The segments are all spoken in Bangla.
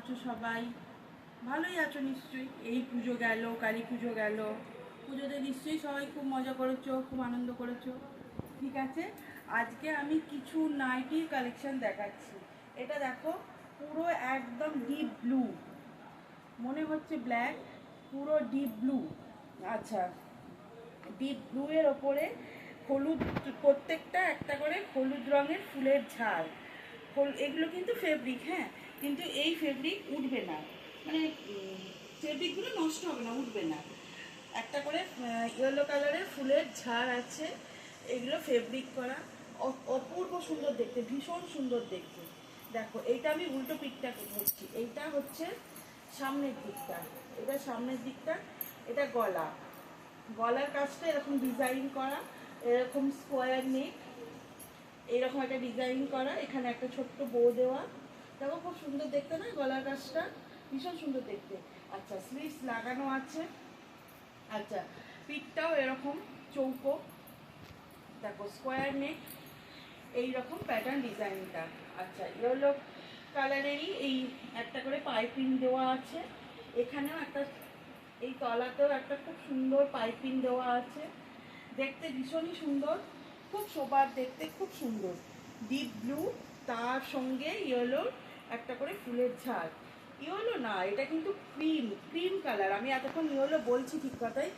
আছো সবাই? ভালোই আছো নিশ্চয়ই। এই পুজো গেল, কালী পুজো গেল, পুজোতে নিশ্চয়ই সবাই খুব মজা করেছো, খুব আনন্দ করেছো। ঠিক আছে, আজকে আমি কিছু নাইটির কালেকশন দেখাচ্ছি। এটা দেখো, পুরো একদম ডিপ ব্লু, মনে হচ্ছে ব্ল্যাক, পুরো ডিপ ব্লু। আচ্ছা, ডিপ ব্লু এর ওপরে হলুদ, প্রত্যেকটা একটা করে হলুদ রঙের ফুলের ঝাড়। এগুলো কিন্তু ফেব্রিক, হ্যাঁ, কিন্তু এই ফেব্রিক উঠবে না, মানে ফেব্রিকগুলো নষ্ট হবে না, উঠবে না। একটা করে ইয়েলো কালারের ফুলের ঝাড় আছে, এগুলো ফেব্রিক করা, অপূর্ব সুন্দর দেখতে, ভীষণ সুন্দর দেখতে। দেখো, এইটা আমি উল্টো পিঠটা ধরছি, এইটা হচ্ছে সামনের দিকটা, এটা সামনের দিকটা, এটা গলা, গলার কাজটা এরকম ডিজাইন করা, এরকম স্কোয়ার নেক, এইরকম একটা ডিজাইন করা, এখানে একটা ছোট্ট বো দেওয়া। দেখো খুব সুন্দর দেখতে না গলার কাজটা, ভীষণ সুন্দর দেখতে। আচ্ছা, স্লিভস লাগানো আছে। আচ্ছা, পিঠটাও এরকম চৌকো, দেখো স্কোয়ার নেক, এইরকম প্যাটার্ন ডিজাইনটা। আচ্ছা, ইয়েলো কালারেরই এই একটা করে পাইপিং দেওয়া আছে, এখানেও একটা, এই তলাতেও একটা খুব সুন্দর পাইপিং দেওয়া আছে, দেখতে ভীষণই সুন্দর, খুব শোবার দেখতে, খুব সুন্দর। ডিপ ব্লু, তার সঙ্গে ইয়েলোর একটা করে ফুলের ঝাড়। ইয়েলো না, এটা কিন্তু ক্রিম, ক্রিম কালার। আমি এতক্ষণ ইয়েলো বলছি ঠিক কথাই,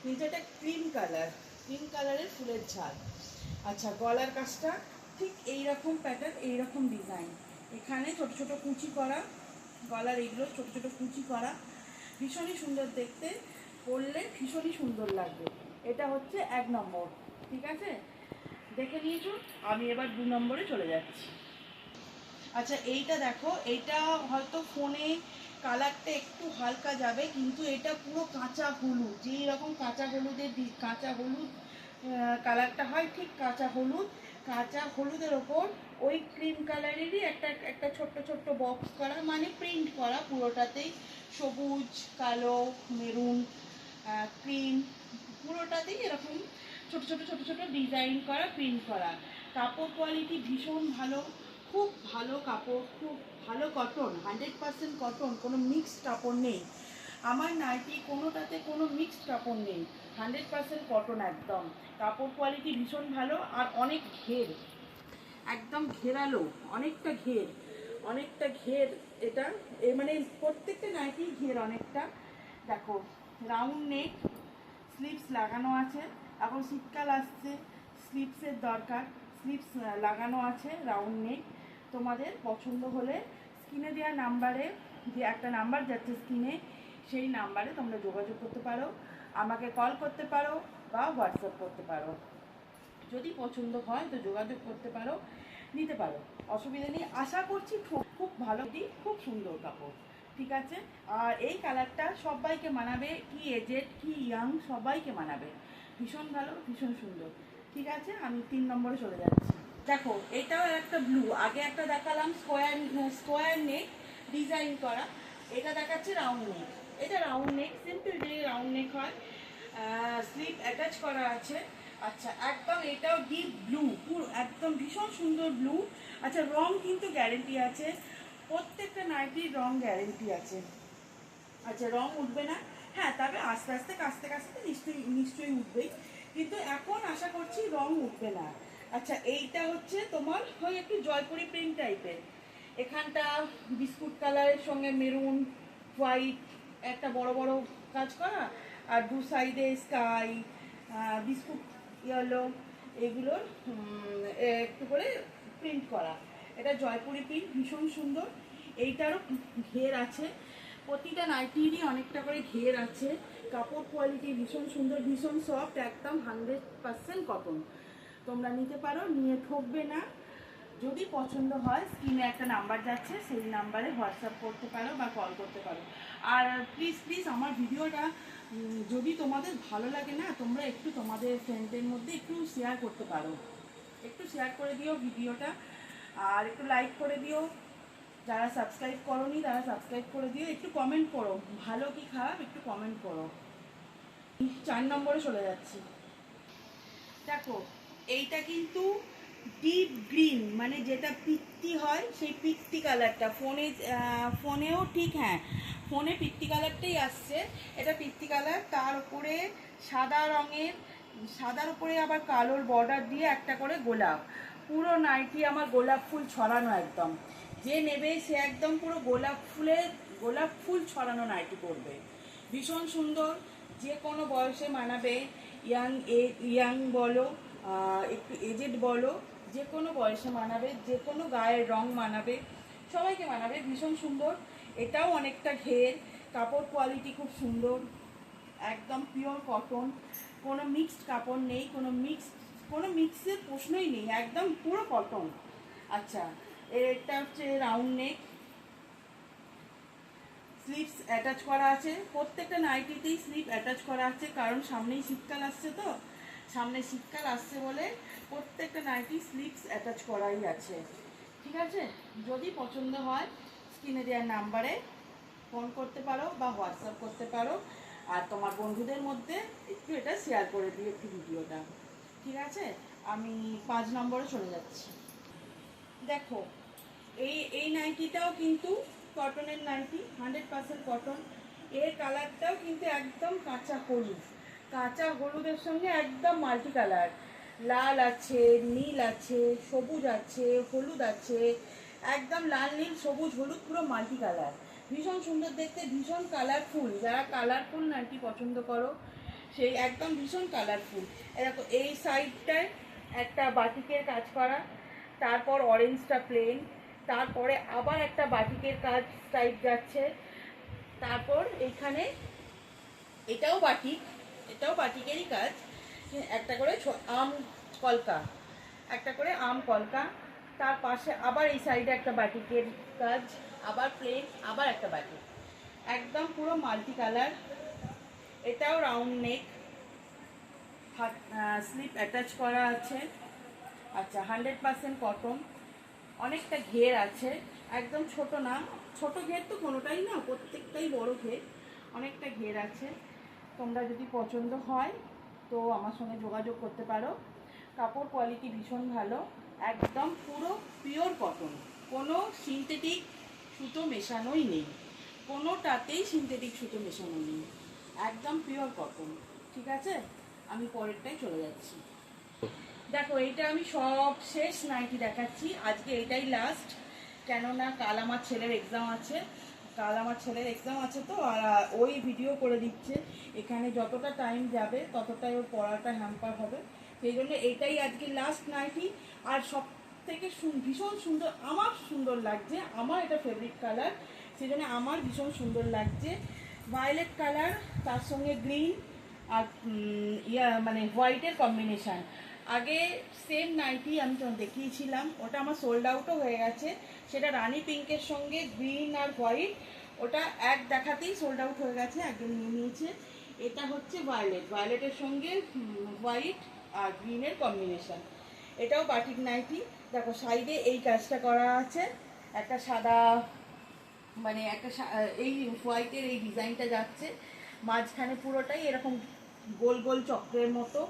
কিন্তু এটা ক্রিম কালার, ক্রিম কালারের ফুলের ঝাড়। আচ্ছা, গলার কাজটা ঠিক এইরকম প্যাটার্ন, এইরকম ডিজাইন, এখানে ছোট ছোট কুচি করা, গলার এইগুলো ছোট ছোট কুচি করা, ভীষণই সুন্দর দেখতে, পরলে ভীষণই সুন্দর লাগবে। এটা হচ্ছে 1 নম্বর। ঠিক আছে, দেখে নিয়েছো, আমি এবার 2 নম্বরে চলে যাচ্ছি। আচ্ছা, এইটা দেখো, এইটা হয়তো ফোনে কালারটা একটু হালকা যাবে, কিন্তু এটা পুরো কাঁচা হলুদ, যেই রকম কাঁচা হলুদের কাঁচা হলুদ কালারটা হয়, ঠিক কাঁচা হলুদ, কাঁচা হলুদের ওপর ওই ক্রিম কালারেরই একটা একটা ছোট্ট ছোট্ট বক্স করা, মানে প্রিন্ট করা পুরোটাতেই, সবুজ, কালো, মেরুন, ক্রিম, পুরোটাতেই এরকম ছোট ছোট ছোট ছোট ডিজাইন করা, প্রিন্ট করা। কাপড় কোয়ালিটি ভীষণ ভালো, খুব ভালো কাপড়, খুব ভালো কটন, 100% কটন, কোনো মিক্সড কাপড় নেই। আমার নাইটি কোনোটাতে কোনো মিক্সড কাপড় নেই, 100% কটন একদম। কাপড় কোয়ালিটি ভীষণ ভালো, আর অনেক ঘের, একদম ঘেরালো, অনেকটা ঘের, অনেকটা ঘের। এটা মানে প্রত্যেকটা নাইটি ঘের অনেকটা। দেখো, রাউন্ড নেক, স্লিভস লাগানো আছে, এখন শীতকাল আসছে, স্লিভসের দরকার, স্লিভস লাগানো আছে, রাউন্ড নেক। তোমাদের পছন্দ হলে স্ক্রিনে দেওয়া নাম্বারে, যে একটা নাম্বার যাচ্ছে স্ক্রিনে, সেই নাম্বারে তোমরা যোগাযোগ করতে পারো, আমাকে কল করতে পারো বা হোয়াটসঅ্যাপ করতে পারো। যদি পছন্দ হয় তো যোগাযোগ করতে পারো, নিতে পারো, অসুবিধা নেই। আশা করছি খুব ভালো, খুব সুন্দর কাপড়। ঠিক আছে, আর এই কালারটা সবাইকে মানাবে, কি এজেড কি ইয়াং সবাইকে মানাবে, ভীষণ ভালো, ভীষণ সুন্দর। ঠিক আছে, আমি 3 নম্বরে চলে যাচ্ছি। দেখো, এটাও একটা ব্লু, আগে একটা দেখালাম স্কোয়ার, স্কোয়ার নেক ডিজাইন করা, এটা দেখাচ্ছে রাউন্ড নেক। এটা রাউন্ড নেক, সিম্পল যে রাউন্ড নেক হয়, স্লিপ অ্যাটাচ করা আছে। আচ্ছা, একদম এটাও ডিপ ব্লু, পুরো একদম ভীষণ সুন্দর ব্লু। আচ্ছা, রং কিন্তু গ্যারেন্টি আছে, প্রত্যেকটা নাইটির রং গ্যারেন্টি আছে। আচ্ছা, রং উঠবে না, হ্যাঁ, তবে আস্তে আস্তে কাচতে কাচতে নিশ্চয়ই নিশ্চয়ই উঠবেই, কিন্তু এখন আশা করছি রং উঠবে না। আচ্ছা, এইটা হচ্ছে তোমার হয় একটু জয়পুরি প্রিন্ট টাইপের, এখানটা বিস্কুট কালারের সঙ্গে মেরুন, হোয়াইট, একটা বড় বড় কাজ করা, আর দু সাইডে স্কাই, বিস্কুট ইয়েলো, এগুলোর একটু করে প্রিন্ট করা। এটা জয়পুরি প্রিন্ট, ভীষণ সুন্দর। এইটারও ঘের আছে, প্রতিটা নাইটিরই অনেকটা করে ঘের আছে। কাপড় কোয়ালিটি ভীষণ সুন্দর, ভীষণ সফট, একদম 100% কটন। তোমরা নিতে পারো, নিয়ে ঠকবে না। যদি পছন্দ হয় স্ক্রিনে একটা নাম্বার যাচ্ছে, সেই নাম্বারে হোয়াটসঅ্যাপ করতে পারো বা কল করতে পারো। আর প্লিজ প্লিজ আমার ভিডিওটা যদি তোমাদের ভালো লাগে না, তোমরা একটু তোমাদের ফ্রেন্ডদের মধ্যে একটু শেয়ার করতে পারো, একটু শেয়ার করে দিও ভিডিওটা, আর একটু লাইক করে দিও। যারা সাবস্ক্রাইব করোনি তারা সাবস্ক্রাইব করে দিও, একটু কমেন্ট করো, ভালো কি খারাপ একটু কমেন্ট করো। 4 নম্বরে চলে যাচ্ছি। দেখো, এইটা কিন্তু ডিপ গ্রিন, মানে যেটা পিত্তি হয় সেই পিত্তি কালারটা। ফোনেও ঠিক, হ্যাঁ ফোনে পিত্তি কালারটাই আসছে, এটা পিত্তি কালার। তার উপরে সাদা রঙের, সাদার উপরে আবার কালোর বর্ডার দিয়ে একটা করে গোলাপ। পুরো নাইটি আমার গোলাপ ফুল ছড়ানো একদম। যে নেবে সে একদম পুরো গোলাপ ফুল ছড়ানো নাইটি পরবে। ভীষণ সুন্দর, যে কোনো বয়সে মানাবে। ইয়াং বলো, একটু এজেড বলো, যে কোনো বয়সে মানাবে, যে কোনো গায়ের রং মানাবে, সবাইকে মানাবে। ভীষণ সুন্দর। এটাও অনেকটা ঘের, কাপড় কোয়ালিটি খুব সুন্দর, একদম পিওর কটন, কোনো মিক্সড কাপড় নেই, কোনো মিক্সের প্রশ্নই নেই, একদম পুরো কটন। আচ্ছা, এটা হচ্ছে রাউন্ড নেক, স্লিভস অ্যাটাচ করা আছে। প্রত্যেকটা নাইটিতেই স্লিভ অ্যাটাচ করা আছে, কারণ সামনেই শীতকাল আসছে, তো সামনে শীতকাল আসছে বলে প্রত্যেকটা নাইটি স্লিভস অ্যাটাচ করাই আছে। ঠিক আছে, যদি পছন্দ হয় স্ক্রিনে দেওয়ার নাম্বারে ফোন করতে পারো বা হোয়াটসঅ্যাপ করতে পারো। আর তোমার বন্ধুদের মধ্যে একটু এটা শেয়ার করে দিও, একটু ভিডিওটা। ঠিক আছে, আমি 5 নম্বরে চলে যাচ্ছি। দেখো, এই নাইটিটাও কিন্তু কটনের নাইটি, 100% কটন। এর কালারটাও কিন্তু একদম কাঁচা হলুদের সঙ্গে একদম মাল্টি কালার। লাল আছে, নীল আছে, সবুজ আছে, হলুদ আছে, একদম লাল নীল সবুজ হলুদ, পুরো মাল্টি কালার। ভীষণ সুন্দর দেখতে, ভীষণ কালারফুল। যারা কালারফুল নাইটি পছন্দ করো সেই একদম ভীষণ কালারফুল। দেখো, এই সাইডটায় একটা বাটিকের কাজ করা, তারপর অরেঞ্জটা প্লেন, তারপরে আবার একটা বাটিকের কাজ টাইপ যাচ্ছে, তারপর এখানে এটাও বাটিকেরই কাজ, একটা করে কলকা একটা করে আম কলকা। তার পাশে আবার এই সাইডে একটা বাটিকের কাজ, আবার প্লেন, আবার একটা বাটিক, একদম পুরো মাল্টি কালার। এটাও রাউন্ড নেক, স্লিপ অ্যাটাচ করা আছে। আচ্ছা, 100% কটন, অনেকটা ঘের আছে, একদম ছোট না, ছোট ঘের তো কোনোটাই না, প্রত্যেকটাই বড় ঘের, অনেকটা ঘের আছে। তোমরা যদি পছন্দ হয় তো আমার সঙ্গে যোগাযোগ করতে পারো। কাপড় কোয়ালিটি ভীষণ ভালো, একদম পুরো পিওর কটন, কোনো সিনথেটিক সুতো মেশানোই নেই, কোনোটাতেই সিনথেটিক সুতো মেশানো নেই, একদম পিওর কটন। ঠিক আছে, আমি পরেরটাই চলে যাচ্ছি। দেখো, এইটা আমি সব শেষ নাইটি দেখাচ্ছি আজকে, এটাই লাস্ট। কেননা কাল আমার ছেলের এক্সাম আছে, তো আর ওই ভিডিও করে দিচ্ছে। এখানে যতটা টাইম যাবে ততটাই ওর পড়াটা হ্যাম্পার হবে, সেই জন্য এটাই আজকে লাস্ট নাইটি। আর সব থেকে ভীষণ সুন্দর, আমার সুন্দর লাগছে, আমার এটা ফেভারিট কালার, সেই জন্য আমার ভীষণ সুন্দর লাগছে। ভায়োলেট কালার, তার সঙ্গে গ্রিন আর মানে হোয়াইটের কম্বিনেশান। আগে সেম নাইটি আমি তো দেখিয়েছিলাম, ওটা আমার সোল্ড আউটও হয়ে গেছে। সেটা রানি পিঙ্কের সঙ্গে গ্রিন আর হোয়াইট, ওটা এক দেখাতেই সোল্ড আউট হয়ে গেছে, একজন নিয়ে নিয়েছে। এটা হচ্ছে ভায়োলেটের সঙ্গে হোয়াইট আর গ্রিনের কম্বিনেশান। এটাও বাটিক নাইটি। দেখো, সাইডে এই কাজটা করা আছে, একটা সাদা, মানে এই হোয়াইটের এই ডিজাইনটা যাচ্ছে, মাঝখানে পুরোটাই এরকম গোল গোল চক্রের মতো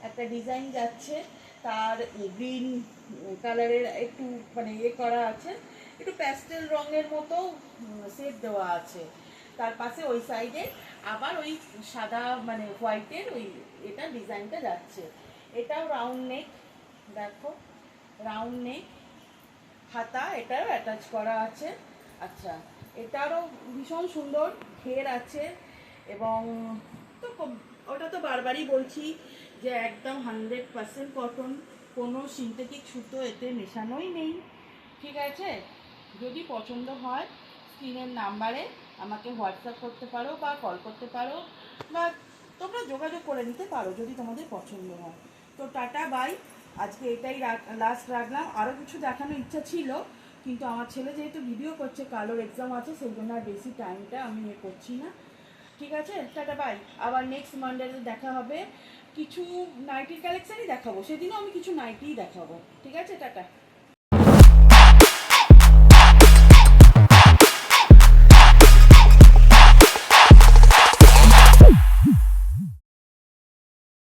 একটা ডিজাইন যাচ্ছে। তার গ্রিন কালারের একটু মানে করা আছে, একটু প্যাস্টেল রঙের মতো সেট দেওয়া আছে। তার পাশে ওই সাইডে আবার ওই সাদা মানে হোয়াইটের ওই এটা ডিজাইনটা যাচ্ছে। এটাও রাউন্ড নেক, দেখো রাউন্ড নেক, হাতা এটাও অ্যাটাচ করা আছে। আচ্ছা, এটারও ভীষণ সুন্দর ঘের আছে, এবং তো ওটা তো বারবারই বলছি যে একদম 100% কটন, কোনো সিনথেটিক সুতো এতে মেশানোই নেই। ঠিক আছে, যদি পছন্দ হয় স্ক্রিনের নাম্বারে আমাকে হোয়াটসঅ্যাপ করতে পারো বা কল করতে পারো, বা তোমরা যোগাযোগ করে নিতে পারো যদি তোমাদের পছন্দ হয়। তো টাটা বাই, আজকে এটাই লাস্ট রাখলাম। আরও কিছু দেখানোর ইচ্ছা ছিল, কিন্তু আমার ছেলে যেহেতু ভিডিও করছে, কালোর এক্সাম আছে, সেই জন্য আর বেশি টাইমটা আমি করছি না। ঠিক আছে, টাটা বাই। আবার নেক্সট মানডেতে দেখা হবে, কিছু নাইটির কালেকশানই দেখাবো, সেদিনও আমি কিছু নাইটিই দেখাবো। ঠিক আছে, টাটা।